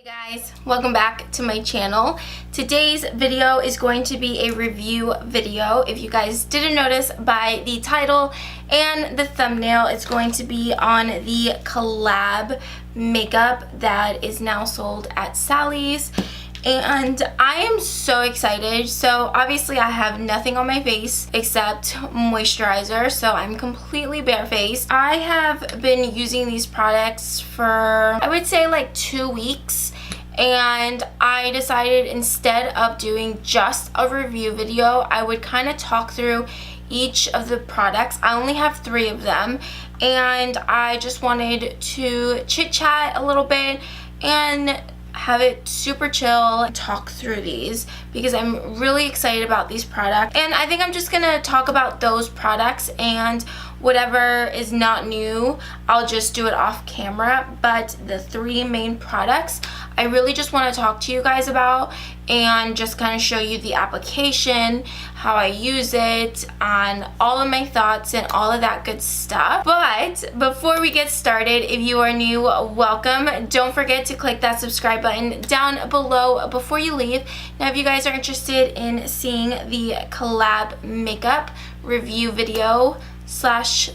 Hey guys, welcome back to my channel. Today's video is going to be a review video. If you guys didn't notice by the title and the thumbnail, it's going to be on the collab makeup that is now sold at Sally's. And I am so excited. So obviously I have nothing on my face except moisturizer, so I'm completely barefaced. I have been using these products for, I would say, like 2 weeks. And I decided instead of doing just a review video, I would kind of talk through each of the products. I only have 3 of them, and I just wanted to chit chat a little bit and have it super chill, talk through these because I'm really excited about these products. And I think I'm just gonna talk about those products, and whatever is not new, I'll just do it off camera. But the 3 main products I really just want to talk to you guys about and just kind of show you the application, how I use it, and all of my thoughts and all of that good stuff. But before we get started, if you are new, welcome. Don't forget to click that subscribe button down below before you leave. Now, if you guys are interested in seeing the collab makeup review video /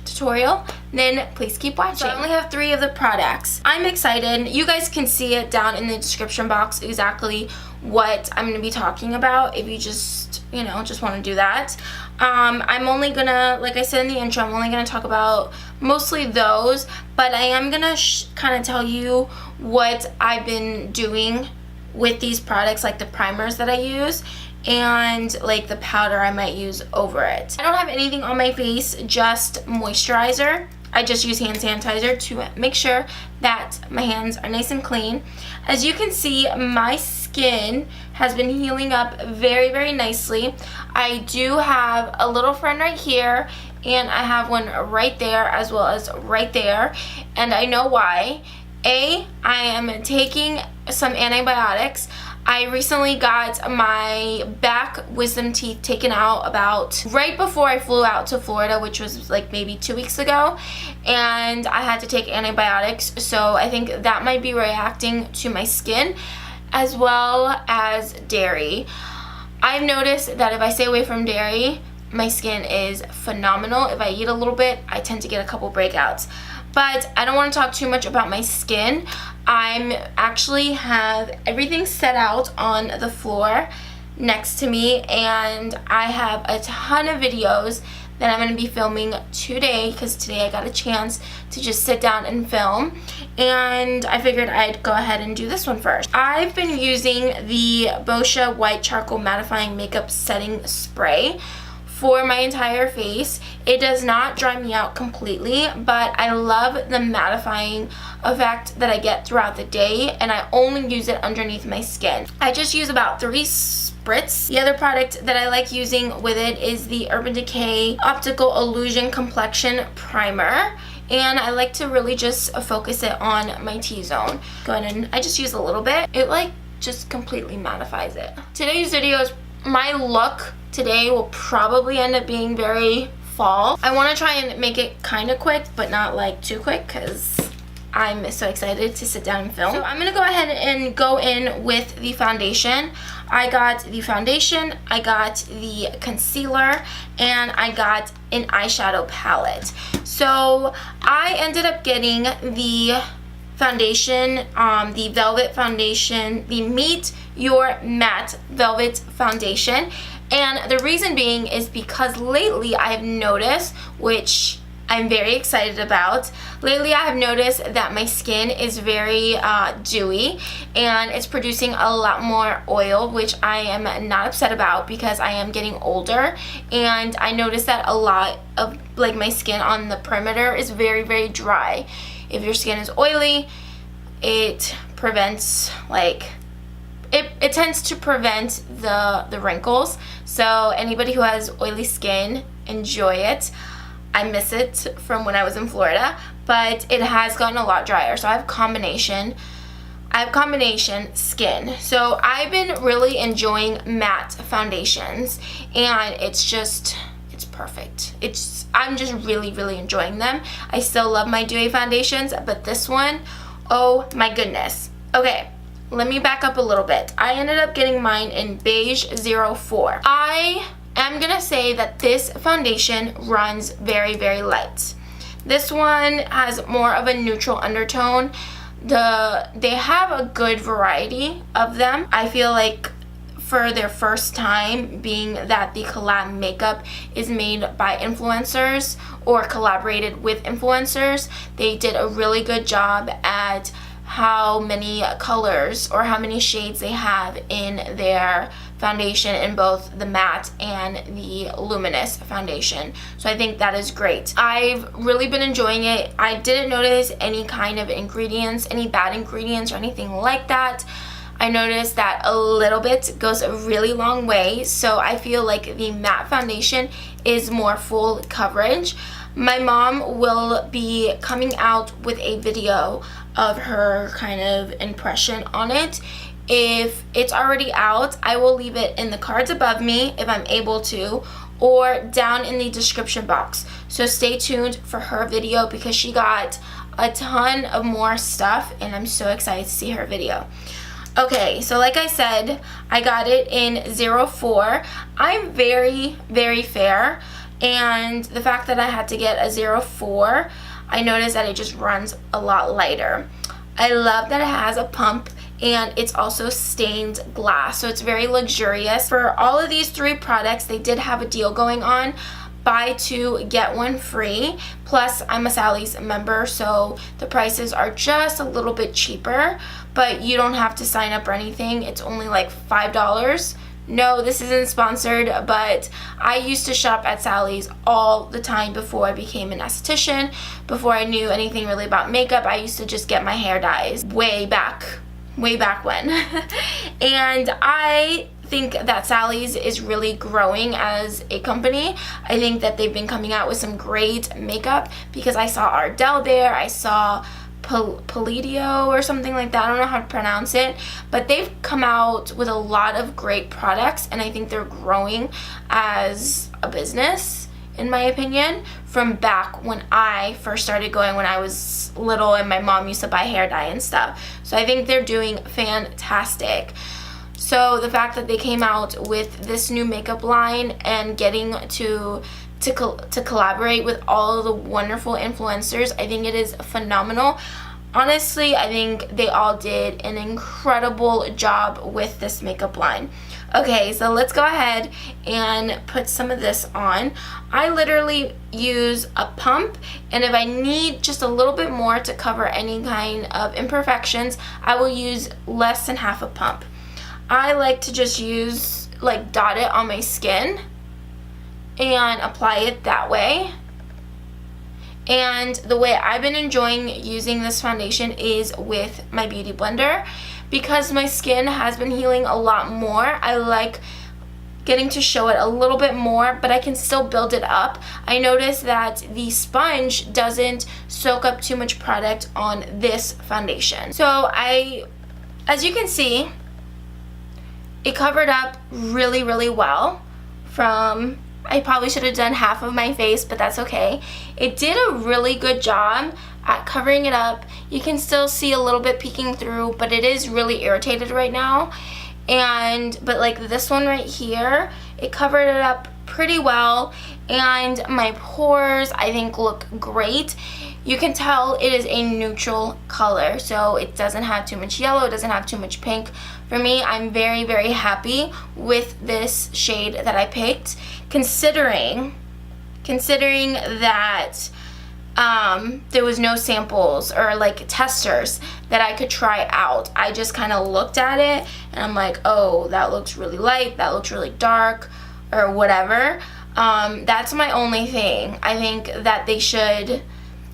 tutorial, then please keep watching. So I only have 3 of the products. I'm excited. You guys can see it down in the description box exactly what I'm going to be talking about if you just, just want to do that. I'm only gonna, like I said in the intro, I'm only gonna talk about mostly those, but I am gonna kind of tell you what I've been doing with these products, like the primers that I use and like the powder I might use over it. I don't have anything on my face, just moisturizer. I just use hand sanitizer to make sure that my hands are nice and clean. As you can see, my skin has been healing up very, very nicely. I do have a little friend right here, and I have one right there as well as right there, and I know why. I am taking some antibiotics. I recently got my back wisdom teeth taken out about right before I flew out to Florida, which was like maybe 2 weeks ago, and I had to take antibiotics, so I think that might be reacting to my skin as well as dairy. I've noticed that if I stay away from dairy, my skin is phenomenal. If I eat a little bit, I tend to get a couple breakouts. But I don't want to talk too much about my skin. I'm actually have everything set out on the floor next to me, and I have a ton of videos that I'm going to be filming today because today I got a chance to just sit down and film, and I figured I'd go ahead and do this one first. I've been using the Boscia White Charcoal Mattifying Makeup Setting Spray for my entire face. It does not dry me out completely, but I love the mattifying effect that I get throughout the day, and I only use it underneath my skin. I just use about 3 spritz. The other product that I like using with it is the Urban Decay Optical Illusion Complexion Primer, and I like to really just focus it on my T-zone. Go ahead and I just use a little bit. It like just completely mattifies it. Today's video is my look. Today will probably end up being very fall. I want to try and make it kind of quick, but not like too quick because I'm so excited to sit down and film. So I'm going to go ahead and go in with the foundation. I got the foundation, I got the concealer, and I got an eyeshadow palette. So I ended up getting the foundation, the Velvet Foundation, the Meet Your Matte Velvet Foundation. And the reason being is because lately I have noticed, which I'm very excited about, lately I have noticed that my skin is very dewy, and it's producing a lot more oil, which I am not upset about because I am getting older, and I noticed that a lot of like my skin on the perimeter is very, very dry. If your skin is oily, it prevents like it tends to prevent the wrinkles. So anybody who has oily skin, enjoy it. I miss it from when I was in Florida, but it has gotten a lot drier. So I have combination skin. So I've been really enjoying matte foundations, and it's perfect. I'm just really, really enjoying them. I still love my dewy foundations, but this one, oh my goodness. Okay, let me back up a little bit. I ended up getting mine in Beige 04. I am gonna say that this foundation runs very, very light. This one has more of a neutral undertone. They have a good variety of them. I feel like for their first time, being that the collab makeup is made by influencers or collaborated with influencers, they did a really good job at how many colors or how many shades they have in their foundation, in both the matte and the luminous foundation. So I think that is great. I've really been enjoying it. I didn't notice any kind of ingredients, any bad ingredients or anything like that. I noticed that a little bit goes a really long way, so I feel like the matte foundation is more full coverage. My mom will be coming out with a video of her kind of impression on it. If it's already out, I will leave it in the cards above me if I'm able to, or down in the description box. So stay tuned for her video because she got a ton of more stuff and I'm so excited to see her video. Okay, so like I said, I got it in 04. I'm very, very fair, and the fact that I had to get a 04, I noticed that it just runs a lot lighter. I love that it has a pump and it's also stained glass, so it's very luxurious. For all of these 3 products, they did have a deal going on. Buy 2, get 1 free. Plus, I'm a Sally's member, so the prices are just a little bit cheaper, but you don't have to sign up or anything. It's only like $5. No, this isn't sponsored, but I used to shop at Sally's all the time before I became an esthetician, before I knew anything really about makeup. I used to just get my hair dyes way back when. And I think that Sally's is really growing as a company. I think that they've been coming out with some great makeup because I saw Ardell there, I saw Palladio or something like that. I don't know how to pronounce it, but they've come out with a lot of great products, and I think they're growing as a business, in my opinion, from back when I first started going when I was little and my mom used to buy hair dye and stuff. So I think they're doing fantastic. So the fact that they came out with this new makeup line and getting to collaborate with all of the wonderful influencers, I think it is phenomenal. Honestly, I think they all did an incredible job with this makeup line. Okay, so let's go ahead and put some of this on. I literally use a pump, and if I need just a little bit more to cover any kind of imperfections, I will use less than half a pump. I like to just use, like, dot it on my skin and apply it that way. And the way I've been enjoying using this foundation is with my beauty blender because my skin has been healing a lot more. I like getting to show it a little bit more, but I can still build it up. I noticed that the sponge doesn't soak up too much product on this foundation. So as you can see, it covered up really, really well. I probably should have done half of my face, but that's okay. It did a really good job at covering it up. You can still see a little bit peeking through, but it is really irritated right now. But like this one right here, it covered it up pretty well, and my pores I think look great. You can tell it is a neutral color, so it doesn't have too much yellow, it doesn't have too much pink. For me, I'm very, very happy with this shade that I picked, considering that there was no samples or like testers that I could try out. I just kind of looked at it and I'm like, oh, that looks really light, that looks really dark, or whatever. That's my only thing. I think that they should,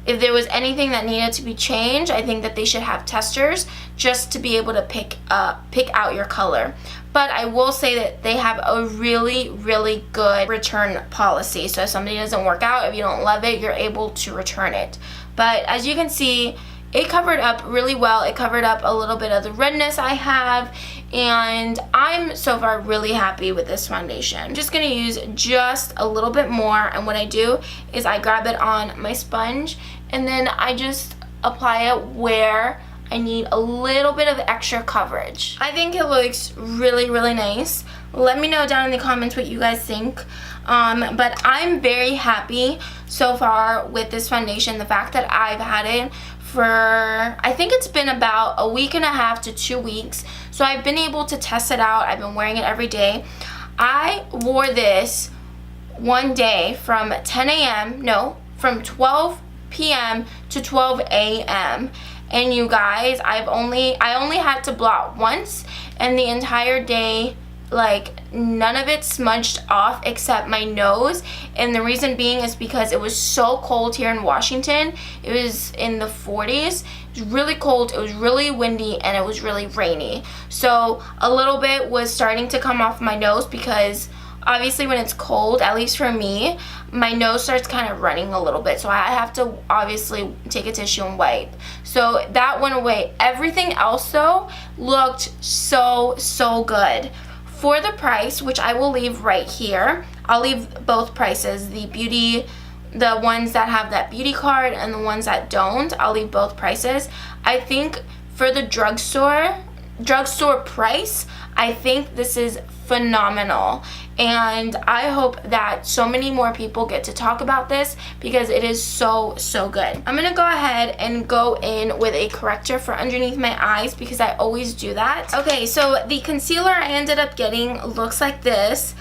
if there was anything that needed to be changed, I think that they should have testers just to be able to pick out your color. But I will say that they have a really, really good return policy. So if something doesn't work out, if you don't love it, you're able to return it. But as you can see, it covered up really well. It covered up a little bit of the redness I have, and I'm so far really happy with this foundation. I'm just going to use just a little bit more, and what I do is I grab it on my sponge and then I just apply it where I need a little bit of extra coverage. I think it looks really, really nice. Let me know down in the comments what you guys think. But I'm very happy so far with this foundation. The fact that I've had it for, I think it's been about a week and a half to 2 weeks. So I've been able to test it out. I've been wearing it every day. I wore this one day from 10 a.m. No, from 12 p.m. to 12 a.m. And you guys, I only had to blot once, and the entire day, like, none of it smudged off except my nose. And the reason being is because it was so cold here in Washington. It was in the 40s. It was really cold, it was really windy, and it was really rainy. So a little bit was starting to come off my nose because obviously when it's cold, at least for me, my nose starts kind of running a little bit. So I have to obviously take a tissue and wipe. So that went away. Everything else though looked so, so good. For the price, which I will leave right here, I'll leave both prices, the ones that have that beauty card and the ones that don't, I'll leave both prices. I think for the drugstore price, I think this is phenomenal, and I hope that so many more people get to talk about this because it is so, so good. I'm gonna go ahead and go in with a corrector for underneath my eyes because I always do that. Okay, so the concealer I ended up getting looks like this.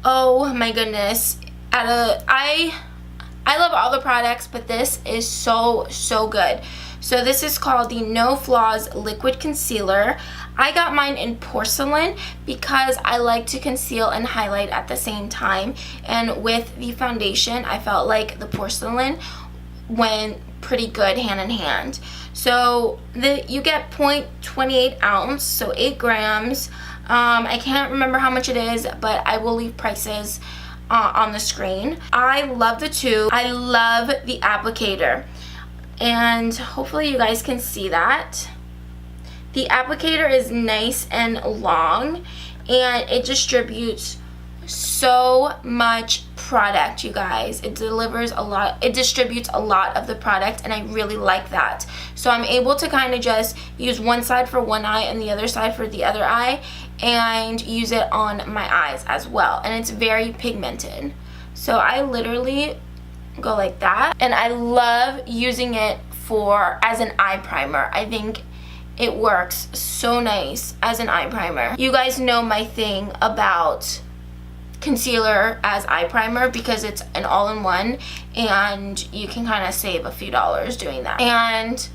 Oh my goodness. I love all the products, but this is so, so good. So this is called the No Flaws Liquid Concealer. I got mine in porcelain because I like to conceal and highlight at the same time. And with the foundation, I felt like the porcelain went pretty good hand in hand. So you get 0.28 ounce, so 8 grams. I can't remember how much it is, but I will leave prices on the screen. I love the tube. I love the applicator. And hopefully you guys can see that. The applicator is nice and long, and it distributes so much product, you guys. It distributes a lot of the product, and I really like that. So I'm able to kind of just use one side for one eye and the other side for the other eye, and use it on my eyes as well. And it's very pigmented. So I literally go like that, and I love using it as an eye primer. I think it works so nice as an eye primer. You guys know my thing about concealer as eye primer because it's an all-in-one, and you can kind of save a few dollars doing that. And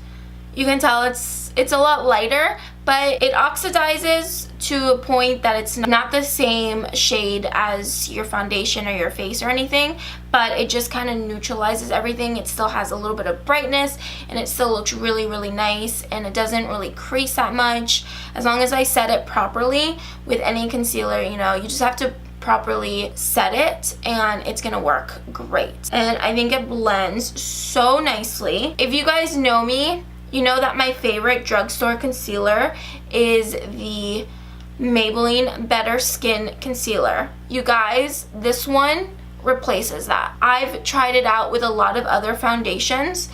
you can tell it's a lot lighter, but it oxidizes to a point that it's not the same shade as your foundation or your face or anything, but it just kind of neutralizes everything. It still has a little bit of brightness, and it still looks really, really nice, and it doesn't really crease that much. As long as I set it properly with any concealer, you know, you just have to properly set it and it's gonna work great. And I think it blends so nicely. If you guys know me, you know that my favorite drugstore concealer is the Maybelline Better Skin Concealer. You guys, this one replaces that. I've tried it out with a lot of other foundations,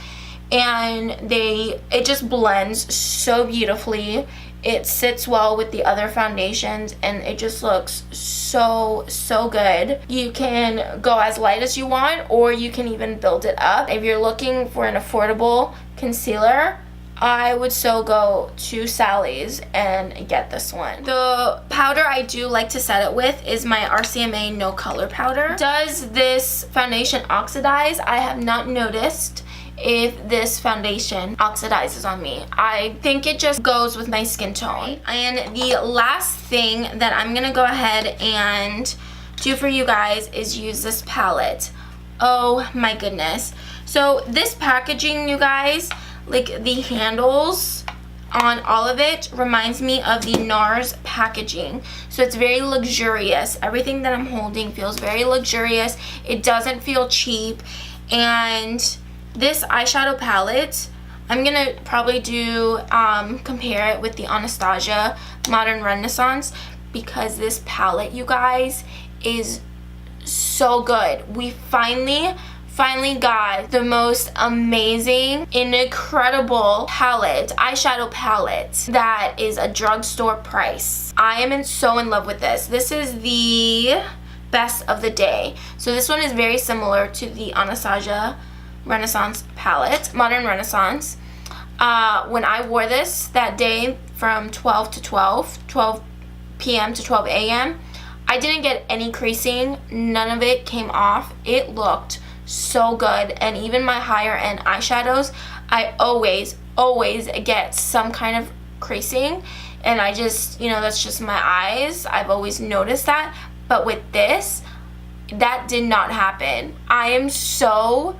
and it just blends so beautifully. It sits well with the other foundations, and it just looks so, so good. You can go as light as you want, or you can even build it up. If you're looking for an affordable concealer, I would so go to Sally's and get this one. The powder I do like to set it with is my RCMA No Color Powder. Does this foundation oxidize? I have not noticed if this foundation oxidizes on me. I think it just goes with my skin tone. And the last thing that I'm gonna go ahead and do for you guys is use this palette. Oh my goodness. So this packaging, you guys, like the handles on all of it reminds me of the NARS packaging. So it's very luxurious. Everything that I'm holding feels very luxurious. It doesn't feel cheap. And this eyeshadow palette, I'm gonna probably compare it with the Anastasia Modern Renaissance, because this palette, you guys, is so good. We finally finally got the most amazing, incredible palette, eyeshadow palette that is a drugstore price. I am so in love with this. This is the best of the day. So this one is very similar to the Anastasia Renaissance palette, Modern Renaissance. When I wore this that day from 12 p.m. to 12 a.m., I didn't get any creasing. None of it came off. It looked so good. And even my higher end eyeshadows, I always get some kind of creasing, and I just, you know, that's just my eyes. I've always noticed that. But with this, that did not happen. I am so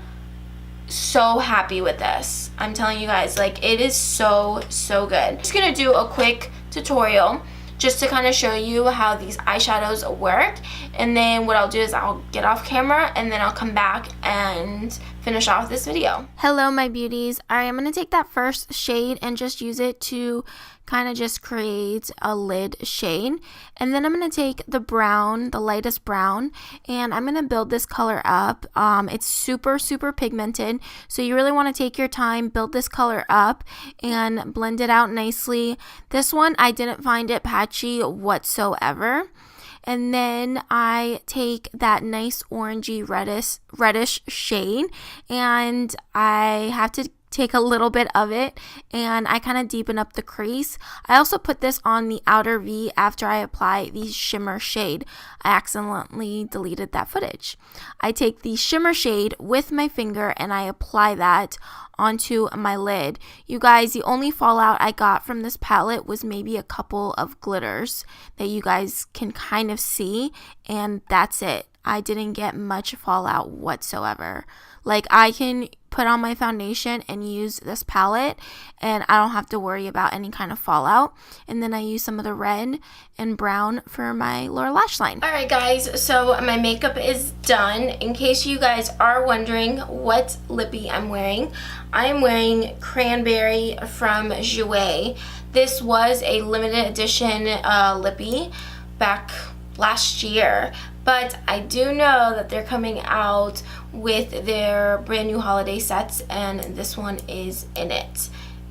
happy with this. I'm telling you guys, like, it is so good. I'm just gonna do a quick tutorial just to kind of show you how these eyeshadows work, and then what I'll do is I'll get off camera and then I'll come back and finish off this video. Hello, my beauties. Alright, I'm going to take that first shade and just use it to kind of just create a lid shade, and then I'm going to take the brown, the lightest brown, and I'm going to build this color up. It's super pigmented, so you really want to take your time, build this color up and blend it out nicely. This one, I didn't find it patchy whatsoever. And then I take that nice orangey reddish shade, and I have to take a little bit of it and I kind of deepen up the crease. I also put this on the outer V after I apply the shimmer shade. I accidentally deleted that footage. I take the shimmer shade with my finger and I apply that onto my lid. You guys, the only fallout I got from this palette was maybe a couple of glitters that you guys can kind of see, and that's it. I didn't get much fallout whatsoever. Like, I can put on my foundation and use this palette and I don't have to worry about any kind of fallout. And then I use some of the red and brown for my lower lash line. Alright guys, so my makeup is done. In case you guys are wondering what lippy I'm wearing, I am wearing Cranberry from Jouer. This was a limited edition lippy back last year, but I do know that they're coming out with their brand new holiday sets, and this one is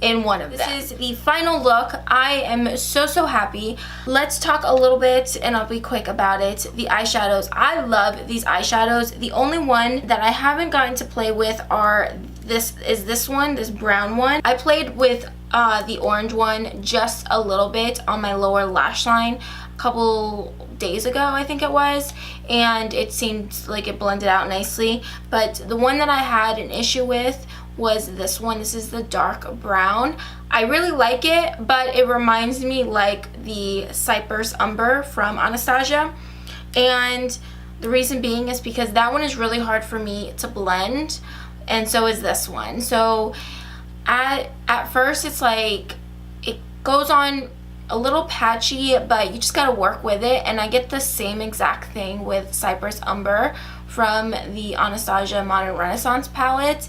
in one of them. This is the final look. I am so happy. Let's talk a little bit, and I'll be quick about it. The eyeshadows. I love these eyeshadows. The only one that I haven't gotten to play with is this one, this brown one. I played with the orange one just a little bit on my lower lash line a couple days ago, I think it was, and it seemed like it blended out nicely. But the one that I had an issue with was this one. This is the dark brown. I really like it, but it reminds me like the Cypress Umber from Anastasia, and the reason being is because that one is really hard for me to blend, and so is this one. So at first it's like it goes on a little patchy, but you just gotta work with it, and I get the same exact thing with Cypress Umber from the Anastasia Modern Renaissance palette.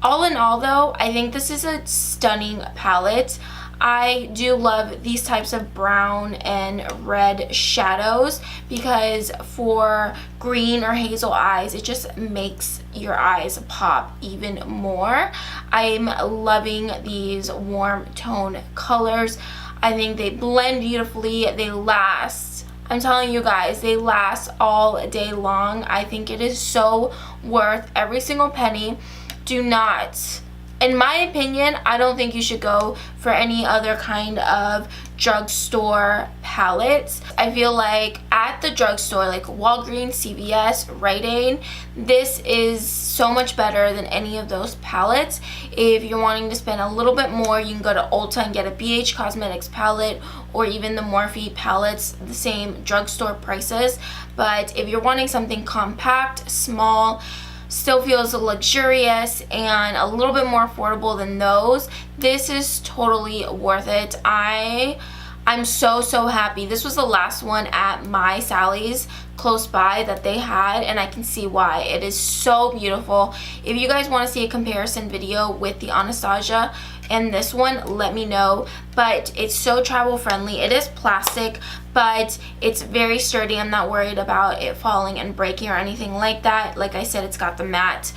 All in all though, I think this is a stunning palette. I do love these types of brown and red shadows because for green or hazel eyes, it just makes your eyes pop even more. I'm loving these warm tone colors. I think they blend beautifully. They last. I'm telling you guys, they last all day long. I think it is so worth every single penny. Do not, in my opinion, I don't think you should go for any other kind of drugstore palettes. I feel like at the drugstore, like Walgreens, CVS, Rite Aid, this is so much better than any of those palettes. If you're wanting to spend a little bit more, you can go to Ulta and get a BH Cosmetics palette, or even the Morphe palettes, the same drugstore prices. But if you're wanting something compact, small, still feels luxurious and a little bit more affordable than those, this is totally worth it. I'm so happy. This was the last one at my Sally's close by that they had, and I can see why. It is so beautiful. If you guys want to see a comparison video with the Anastasia and this one, let me know. But it's so travel friendly. It is plastic, but it's very sturdy. I'm not worried about it falling and breaking or anything like that. Like I said, it's got the matte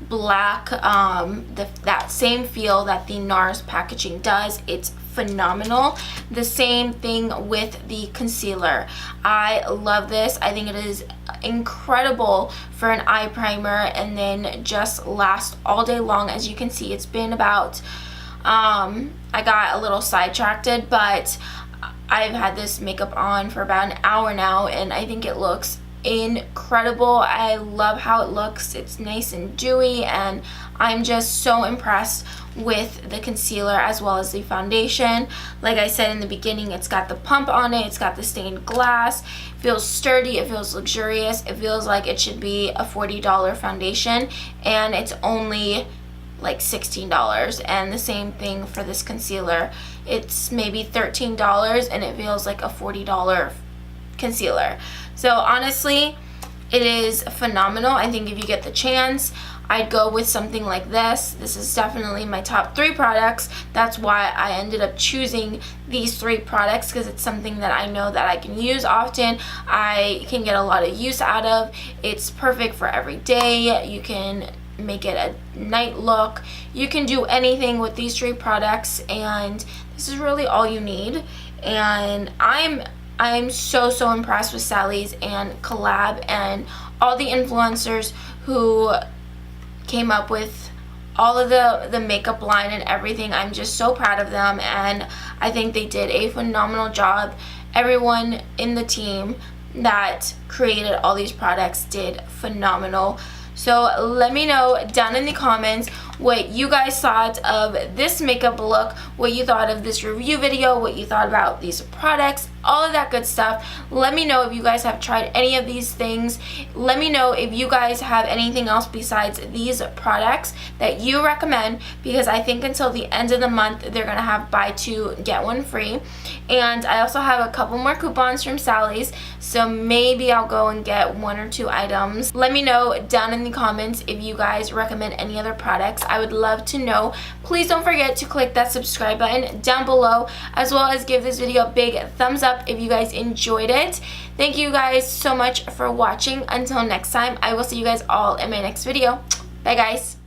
black, that same feel that the NARS packaging does. It's phenomenal. The same thing with the concealer. I love this. I think it is incredible for an eye primer, and then just lasts all day long. As you can see, it's been about I got a little sidetracked, but I've had this makeup on for about an hour now, and I think it looks incredible. I love how it looks. It's nice and dewy, and I'm just so impressed with the concealer as well as the foundation. Like I said in the beginning, it's got the pump on it, it's got the stained glass, it feels sturdy, it feels luxurious, it feels like it should be a $40 foundation, and it's only like $16. And the same thing for this concealer. It's maybe $13 and it feels like a $40 concealer. So honestly, it is phenomenal. I think if you get the chance, I'd go with something like this. This is definitely my top 3 products. That's why I ended up choosing these 3 products, because it's something that I know that I can use often. I can get a lot of use out of. It's perfect for every day. You can make it a night look. You can do anything with these 3 products, and this is really all you need. And I'm so impressed with Sally's and Collab and all the influencers who came up with all of the makeup line and everything. I'm just so proud of them, and I think they did a phenomenal job. Everyone in the team that created all these products did phenomenal. So let me know down in the comments what you guys thought of this makeup look, what you thought of this review video, what you thought about these products, all of that good stuff. Let me know if you guys have tried any of these things. Let me know if you guys have anything else besides these products that you recommend, because I think until the end of the month they're gonna have buy 2 get 1 free. And I also have a couple more coupons from Sally's, so maybe I'll go and get 1 or 2 items. Let me know down in the comments if you guys recommend any other products. I would love to know. Please don't forget to click that subscribe button down below, as well as give this video a big thumbs up if you guys enjoyed it. Thank you guys so much for watching. Until next time, I will see you guys all in my next video. Bye guys.